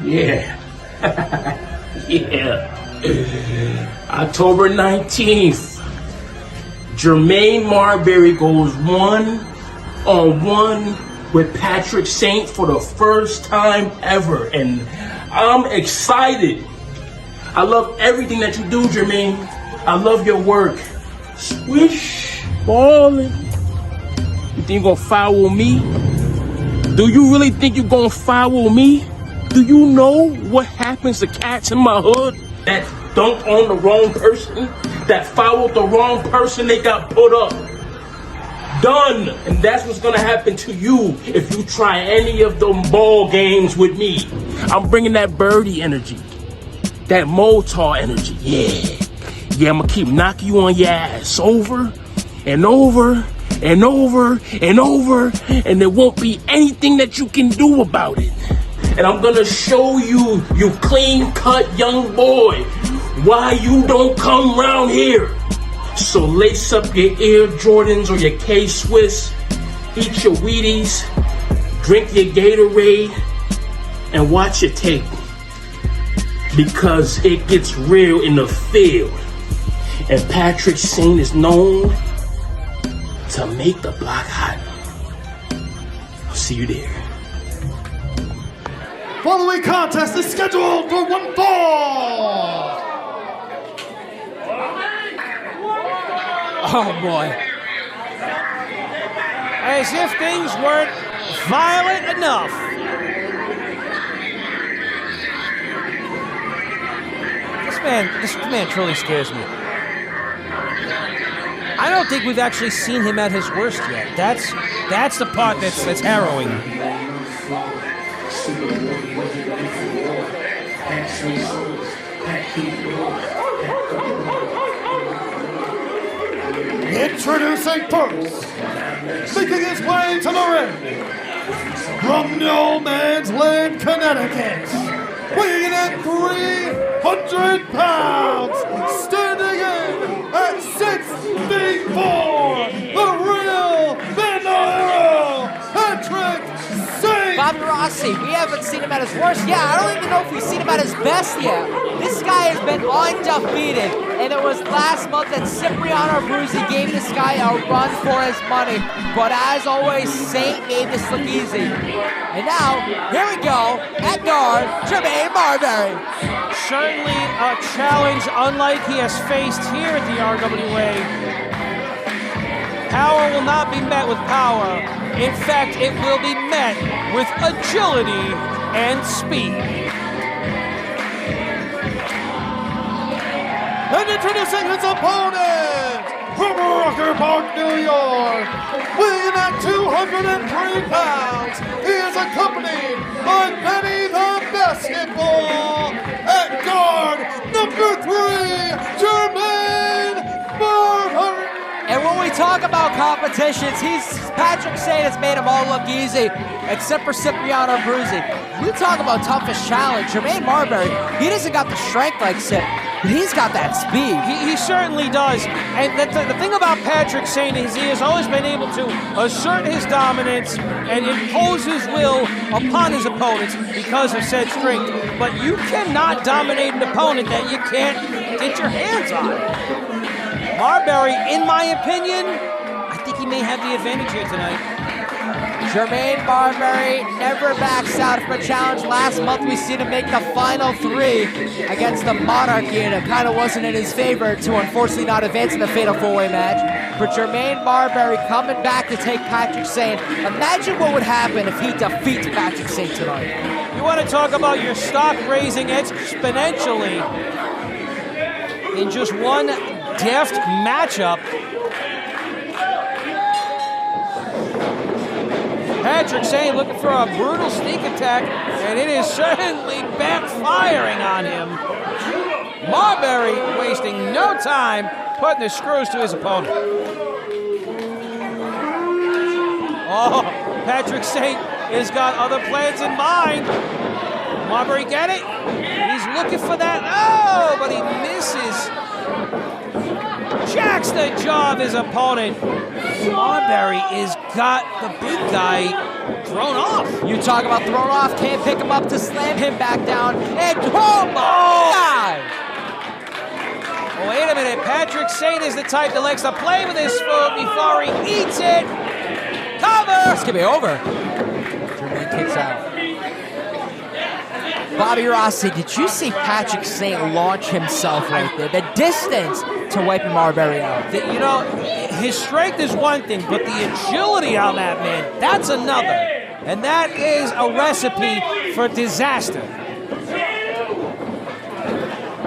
Yeah. Yeah. October 19th, Jermaine Marbury goes one-on-one with Patrick Saint for the first time ever. And I'm excited. I love everything that you do, Jermaine. I love your work. Swish, ballin'. You think you're gonna foul me? Do you really think you're gonna foul me? Do you know what happens to cats in my hood that dunked on the wrong person, that fouled the wrong person, they got put up? Done. And that's what's gonna happen to you if you try any of them ball games with me. I'm bringing that birdie energy, that Motar energy. Yeah, I'm gonna keep knocking you on your ass over and over and over and over, and there won't be anything that you can do about it. And I'm gonna show you, you clean-cut young boy, why you don't come round here. So lace up your Air Jordans or your K-Swiss, eat your Wheaties, drink your Gatorade, and watch your tape. Because it gets real in the field. And Patrick Saint is known to make the block hot. I'll see you there. Following contest is scheduled for one fall. Oh boy. As if things weren't violent enough. This man truly scares me. I don't think we've actually seen him at his worst yet. That's the part that's harrowing. Introducing first, making his way to the ring, from No Man's Land, Connecticut, weighing in at 300 pounds, standing in at 6'4", the real Bandolero, Patrick Saint. Bobby Rossi, we haven't seen him at his worst. Yeah, I don't even know if we've seen him at his best yet. This guy has been undefeated, and it was last month that Cipriano Abruzzi gave this guy a run for his money. But as always, Saint made this look easy. And now, here we go, at guard, Jermaine Marbury. Certainly a challenge unlike he has faced here at the RWA. Power will not be met with power. In fact, it will be met with agility and speed. And introducing his opponent, from Rocker Park, New York, weighing at 203 pounds, he is accompanied by Benny the Basketball. At guard, number 3, Jermaine Marbury. And when we talk about competitions, Patrick Saint has made them all look easy, except for Cipriano Abruzzi. We talk about toughest challenge. Jermaine Marbury, he doesn't got the strength like Cip, but he's got that speed. He certainly does. And the thing about Patrick Saint is he has always been able to assert his dominance and impose his will upon his opponents because of said strength. But you cannot dominate an opponent that you can't get your hands on. Marbury, in my opinion, I think he may have the advantage here tonight. Jermaine Marbury never backs out from a challenge. Last month we seen him make the final 3 against the Monarchy, and it kind of wasn't in his favor to unfortunately not advance in the fatal 4-way match. But Jermaine Marbury coming back to take Patrick Saint. Imagine what would happen if he defeats Patrick Saint tonight. You want to talk about your stock raising exponentially in just one deft matchup. Patrick Saint looking for a brutal sneak attack, and it is certainly backfiring on him. Marbury wasting no time putting the screws to his opponent. Oh, Patrick Saint has got other plans in mind. Marbury get it? He's looking for that. Oh, but he misses. Jacks the jaw of his opponent. Marbury has got the big guy thrown off. You talk about thrown off, can't pick him up to slam him back down, and oh my God! Oh, wait a minute, Patrick Saint is the type that likes to play with his food before he eats it. Cover! This could be over. Jermaine kicks out. Bobby Rossi, did you see Patrick Saint launch himself right there? The distance to wiping Marbury out. You know, his strength is one thing, but the agility on that man, that's another. And that is a recipe for disaster.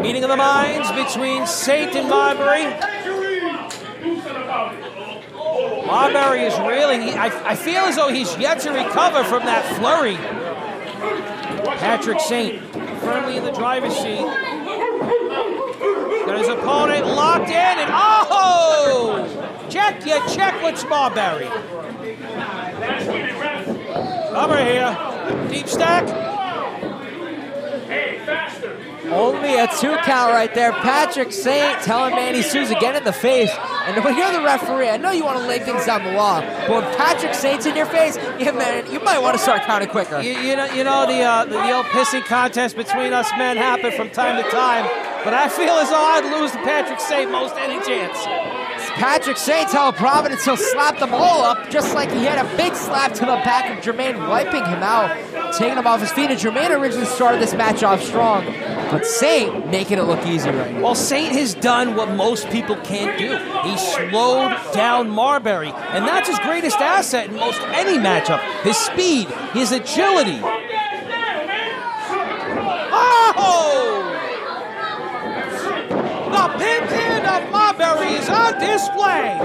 Meeting of the minds between Saint and Marbury. Marbury is really, I feel as though he's yet to recover from that flurry. Patrick Saint firmly in the driver's seat. Got his opponent locked in, and oh! Check what's Marbury. Over here. Deep stack. Only a 2 count right there. Patrick Saint telling Manny Souza, get in the face. And when you're the referee, I know you want to lay things down the law, but when Patrick Saint's in your face, yeah, man, you might want to start counting quicker. You know the old pissing contest between us men happen from time to time, but I feel as though I'd lose to Patrick Saint most any chance. Patrick Saint telling Providence he'll slap them all up, just like he had a big slap to the back of Jermaine, wiping him out, taking him off his feet. And Jermaine originally started this match off strong, but Saint making it look easy right now. Well, Saint has done what most people can't do. He slowed down Marbury, and that's his greatest asset in most any matchup. His speed, his agility. Oh! The pin of Marbury is on display.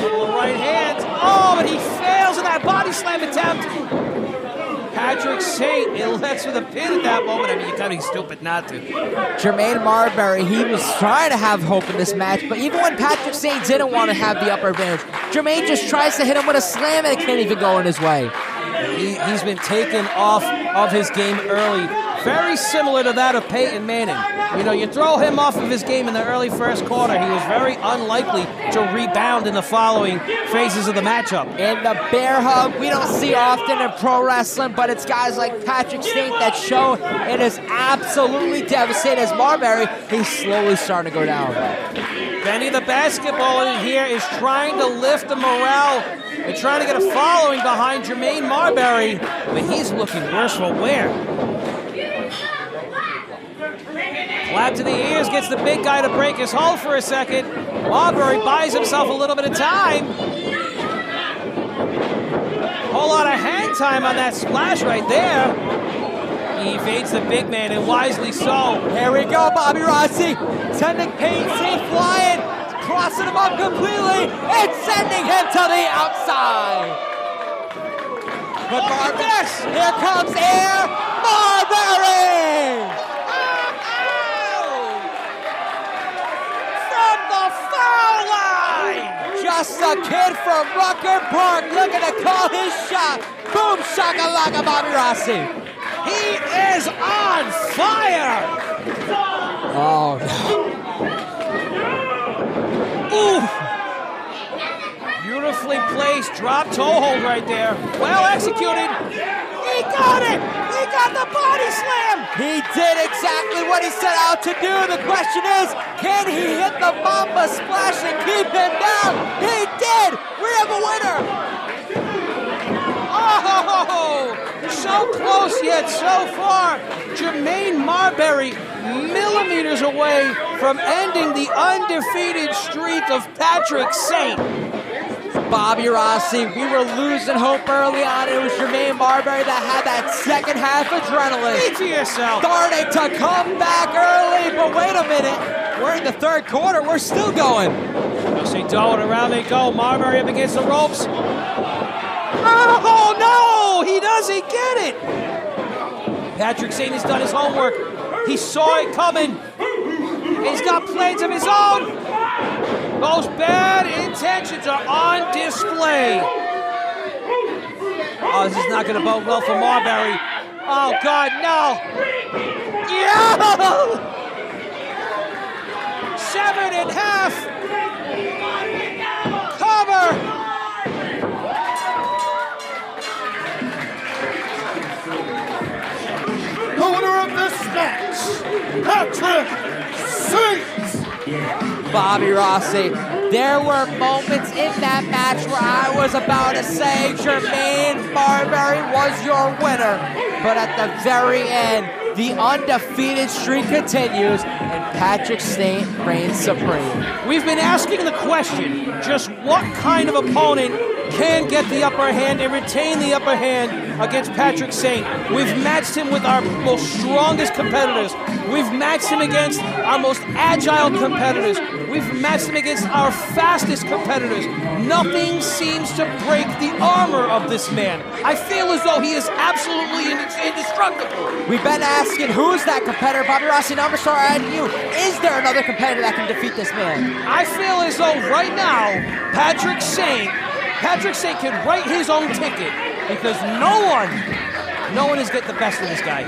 Right hand. Oh, but he fails in that body slam attempt. Patrick Saint elects with a pin at that moment. I mean, you're kind of stupid not to. Jermaine Marbury, he was trying to have hope in this match, but even when Patrick Saint didn't want to have the upper advantage, Jermaine just tries to hit him with a slam and it can't even go in his way. He's been taken off of his game early. Very similar to that of Peyton Manning. You know, you throw him off of his game in the early first quarter, he was very unlikely to rebound in the following phases of the matchup. And the bear hug, we don't see often in pro wrestling, but it's guys like Patrick Saint that show it is absolutely devastating. As Marbury, he's slowly starting to go down. Benny the basketballer here is trying to lift the morale and trying to get a following behind Jermaine Marbury, but he's looking worse for wear. Slap to the ears, gets the big guy to break his hold for a second. Marbury buys himself a little bit of time. Whole lot of hang time on that splash right there. He evades the big man, and wisely so. Here we go, Bobby Rossi. Sending Peyton Saint flying, crossing him up completely, and sending him to the outside. But Marbury, here comes Air Marbury! Just a kid from Rucker Park looking to call his shot. Boom, shakalaka, Bobby Rossi. He is on fire. Oh, no. Ooh. Beautifully placed drop toe hold right there. Well executed. He got it. He got the body slam. He did exactly what he set out to do. The question is, can he hit the Mamba splash and keep him down? He did. We have a winner. Oh, so close yet so far. Jermaine Marbury millimeters away from ending the undefeated streak of Patrick Saint. Bobby Rossi, we were losing hope early on. It was Jermaine Marbury that had that second half adrenaline. Be to yourself. Starting to come back early, but wait a minute. We're in the third quarter. We're still going. They do it, around they go. Marbury up against the ropes. Oh, no! He doesn't get it! Patrick Saint has done his homework. He saw it coming. He's got plans of his own. Those bad intentions are on display. Oh, this is not going to bode well for Marbury. Oh, God, no. Yeah! 7.5. Cover. Patrick Saint. Bobby Rossi, there were moments in that match where I was about to say Jermaine Marbury was your winner, but at the very end, the undefeated streak continues, and Patrick Saint reigns supreme. We've been asking the question, just what kind of opponent can get the upper hand and retain the upper hand against Patrick Saint? We've matched him with our most strongest competitors. We've matched him against our most agile competitors. We've matched him against our fastest competitors. Nothing seems to break the armor of this man. I feel as though he is absolutely indestructible. We've been asking, who's that competitor? Bobby Rossi, number star adding you. Is there another competitor that can defeat this man? I feel as though right now, Patrick Saint can write his own ticket because no one is getting the best of this guy.